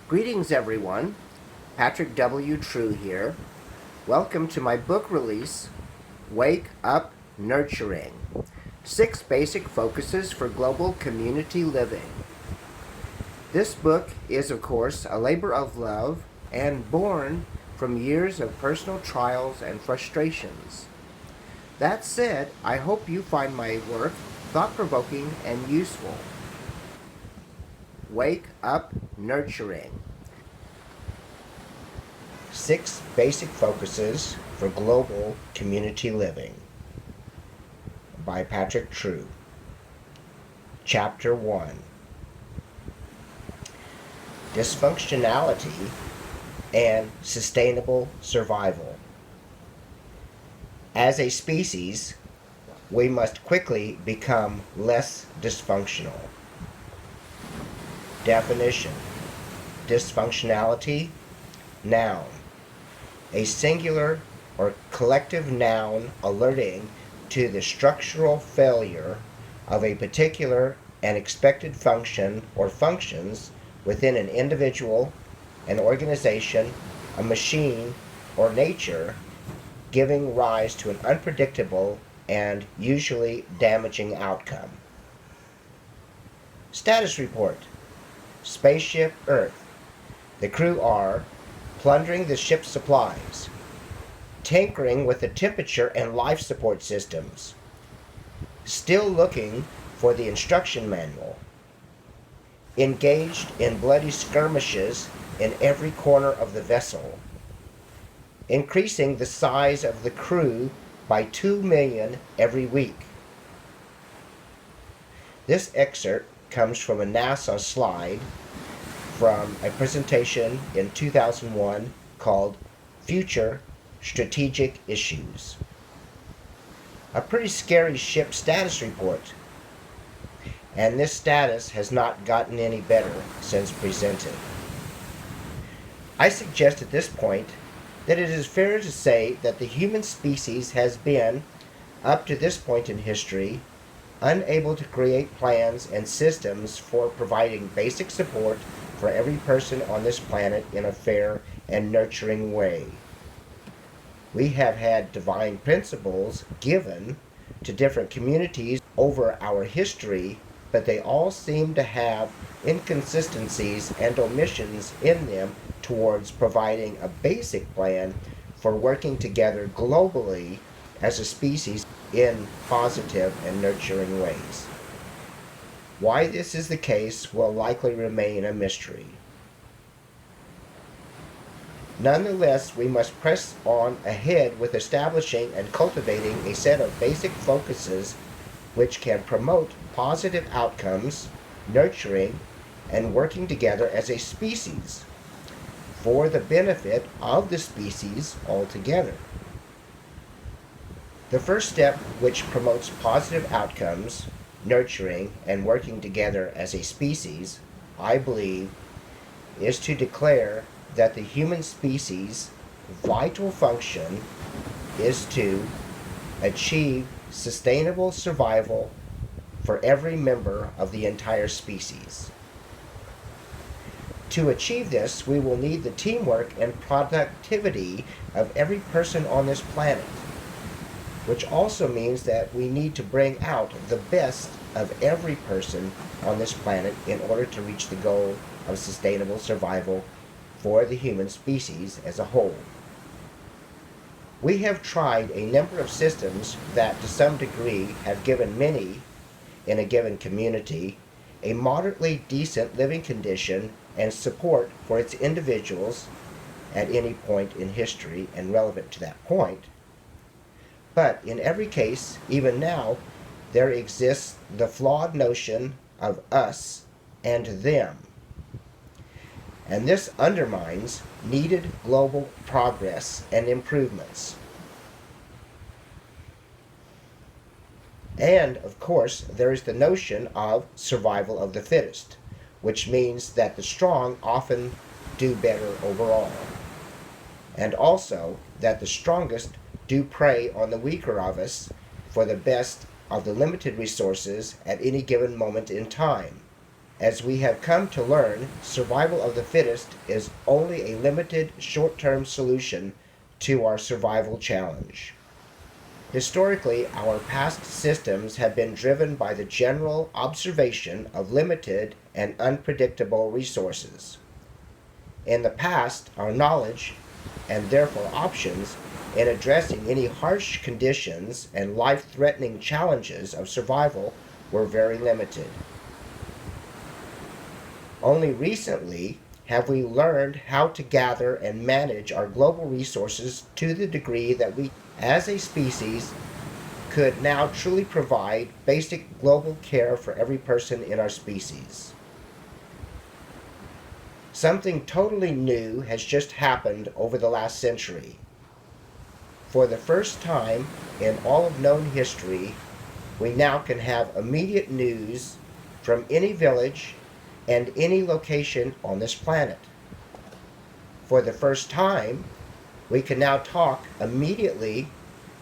Greetings, everyone. Patrick W. True here. Welcome to my book release, Wake Up Nurturing 6 Basic Focuses for Global Community Living. This book is, of course, a labor of love and born from years of personal trials and frustrations. That said, I hope you find my work thought-provoking and useful. Wake Up Nurturing 6 Basic Focuses for Global Community Living by Patrick True. Chapter 1: Dysfunctionality and Sustainable Survival. As a species, we must quickly become less dysfunctional. Definition: Dysfunctionality, noun, a singular or collective noun alerting to the structural failure of a particular and expected function or functions within an individual, an organization, a machine, or nature, giving rise to an unpredictable and usually damaging outcome. Status report: Spaceship Earth. The crew are plundering the ship's supplies, tinkering with the temperature and life support systems, still looking for the instruction manual, engaged in bloody skirmishes in every corner of the vessel, increasing the size of the crew by 2 million every week. This excerpt comes from a NASA slide from a presentation in 2001 called Future Strategic Issues. A pretty scary ship status report, and this status has not gotten any better since presented. I suggest at this point that it is fair to say that the human species has been, up to this point in history, unable to create plans and systems for providing basic support for every person on this planet in a fair and nurturing way. We have had divine principles given to different communities over our history, but they all seem to have inconsistencies and omissions in them towards providing a basic plan for working together globally as a species in positive and nurturing ways. Why this is the case will likely remain a mystery. Nonetheless, we must press on ahead with establishing and cultivating a set of basic focuses which can promote positive outcomes, nurturing, and working together as a species for the benefit of the species altogether. The first step which promotes positive outcomes, nurturing, and working together as a species, I believe, is to declare that the human species' vital function is to achieve sustainable survival for every member of the entire species. To achieve this, we will need the teamwork and productivity of every person on this planet, which also means that we need to bring out the best of every person on this planet in order to reach the goal of sustainable survival for the human species as a whole. We have tried a number of systems that to some degree have given many in a given community a moderately decent living condition and support for its individuals at any point in history and relevant to that point. But in every case, even now, there exists the flawed notion of us and them. And this undermines needed global progress and improvements. And, of course, there is the notion of survival of the fittest, which means that the strong often do better overall. And also that the strongest do prey on the weaker of us for the best of the limited resources at any given moment in time. As we have come to learn, survival of the fittest is only a limited short-term solution to our survival challenge. Historically, our past systems have been driven by the general observation of limited and unpredictable resources. In the past, our knowledge, and therefore options, in addressing any harsh conditions and life-threatening challenges of survival were very limited. Only recently have we learned how to gather and manage our global resources to the degree that we, as a species, could now truly provide basic global care for every person in our species. Something totally new has just happened over the last century. For the first time in all of known history, we now can have immediate news from any village and any location on this planet. For the first time, we can now talk immediately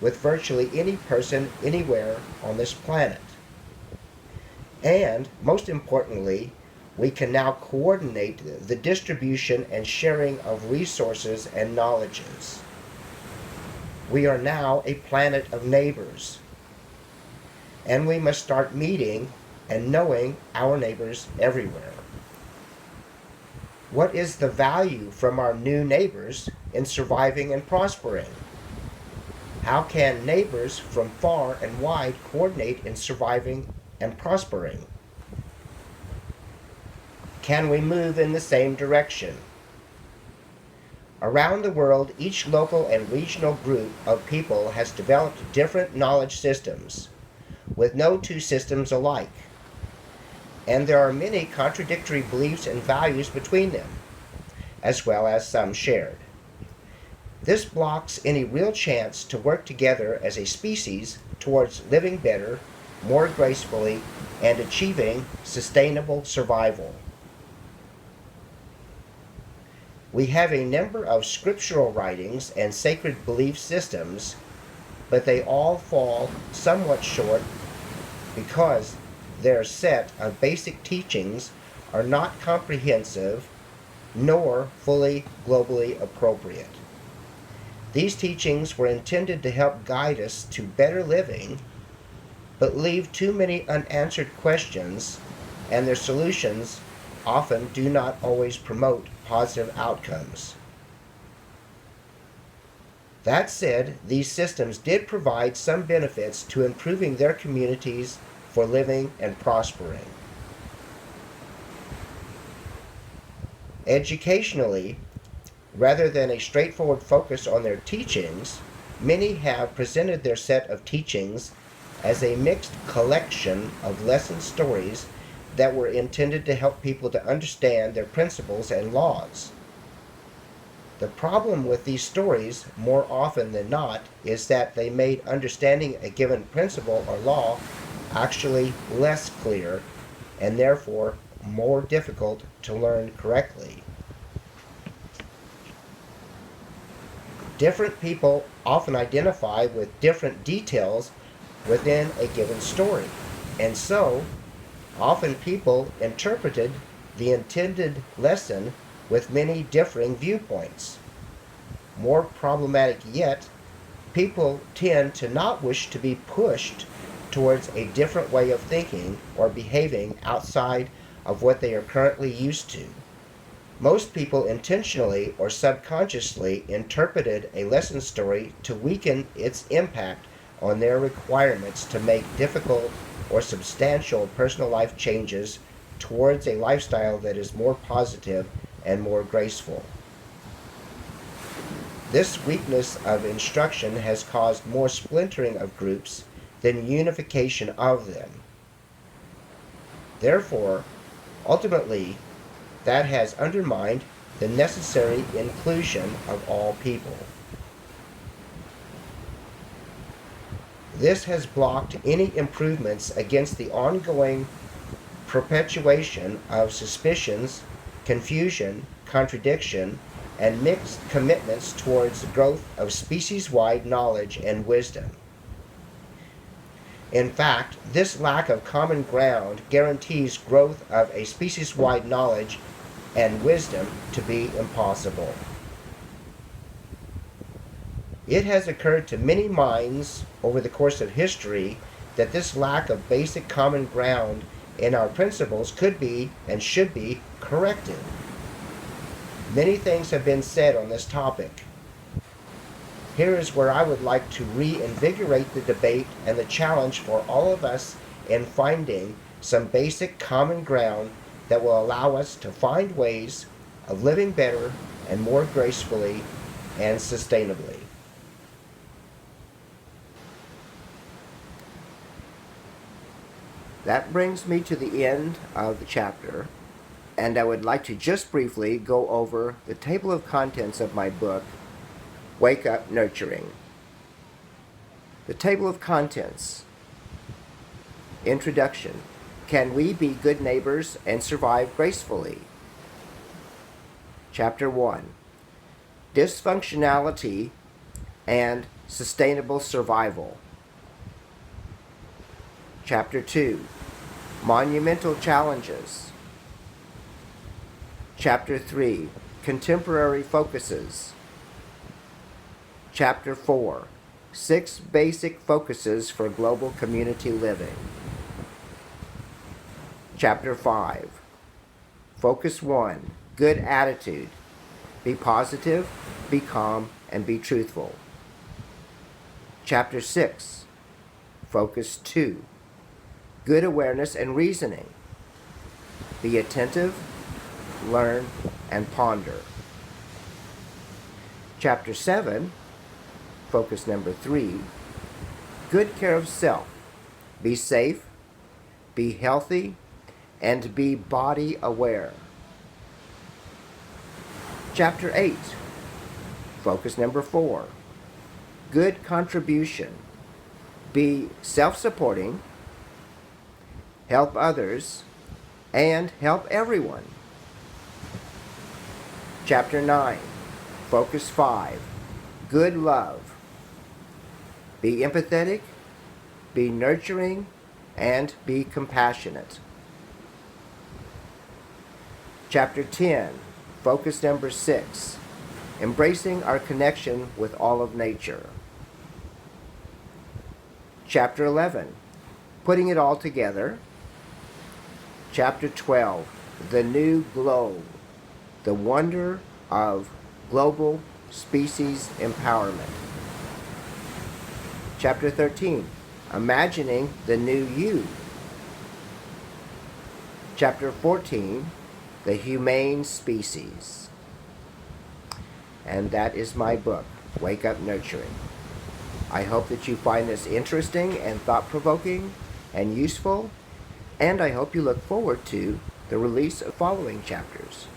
with virtually any person anywhere on this planet. And most importantly, we can now coordinate the distribution and sharing of resources and knowledges. We are now a planet of neighbors, and we must start meeting and knowing our neighbors everywhere. What is the value from our new neighbors in surviving and prospering? How can neighbors from far and wide coordinate in surviving and prospering? Can we move in the same direction? Around the world, each local and regional group of people has developed different knowledge systems, with no two systems alike. And there are many contradictory beliefs and values between them, as well as some shared. This blocks any real chance to work together as a species towards living better, more gracefully, and achieving sustainable survival. We have a number of scriptural writings and sacred belief systems, but they all fall somewhat short because their set of basic teachings are not comprehensive nor fully globally appropriate. These teachings were intended to help guide us to better living, but leave too many unanswered questions, and their solutions often do not always promote positive outcomes. That said, these systems did provide some benefits to improving their communities for living and prospering. Educationally, rather than a straightforward focus on their teachings, many have presented their set of teachings as a mixed collection of lesson stories that were intended to help people to understand their principles and laws. The problem with these stories, more often than not, is that they made understanding a given principle or law actually less clear and therefore more difficult to learn correctly. Different people often identify with different details within a given story, and so often people interpreted the intended lesson with many differing viewpoints. More problematic yet, people tend to not wish to be pushed towards a different way of thinking or behaving outside of what they are currently used to. Most people intentionally or subconsciously interpreted a lesson story to weaken its impact on their requirements to make difficult or substantial personal life changes towards a lifestyle that is more positive and more graceful. This weakness of instruction has caused more splintering of groups than unification of them. Therefore, ultimately, that has undermined the necessary inclusion of all people. This has blocked any improvements against the ongoing perpetuation of suspicions, confusion, contradiction, and mixed commitments towards the growth of species-wide knowledge and wisdom. In fact, this lack of common ground guarantees growth of a species-wide knowledge and wisdom to be impossible. It has occurred to many minds over the course of history that this lack of basic common ground in our principles could be and should be corrected. Many things have been said on this topic. Here is where I would like to reinvigorate the debate and the challenge for all of us in finding some basic common ground that will allow us to find ways of living better and more gracefully and sustainably. That brings me to the end of the chapter, and I would like to just briefly go over the table of contents of my book, Wake Up Nurturing. The table of contents. Introduction. Can we be good neighbors and survive gracefully? Chapter 1. Dysfunctionality and sustainable survival. Chapter 2. Monumental challenges. Chapter 3. Contemporary focuses. Chapter 4. 6 basic focuses for global community living. Chapter 5. Focus 1. Good attitude. Be positive, be calm, and be truthful. Chapter 6. Focus 2. Good awareness and reasoning. Be attentive, learn, and ponder. Chapter 7. Focus number 3. Good care of self. Be safe, be healthy, and be body aware. Chapter 8. Focus number 4. Good contribution. Be self-supporting, help others, and help everyone. Chapter 9. Focus 5. Good love. Be empathetic, be nurturing, and be compassionate. Chapter 10. Focus number 6. Embracing our connection with all of nature. Chapter 11. Putting it all together. Chapter 12. The new globe. The wonder of global species empowerment. Chapter 13. Imagining the new you. Chapter 14. The humane species. And that is my book, Wake Up Nurturing. I hope that you find this interesting and thought-provoking and useful, and I hope you look forward to the release of following chapters.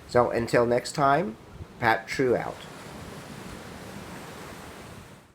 So until next time, Pat True out.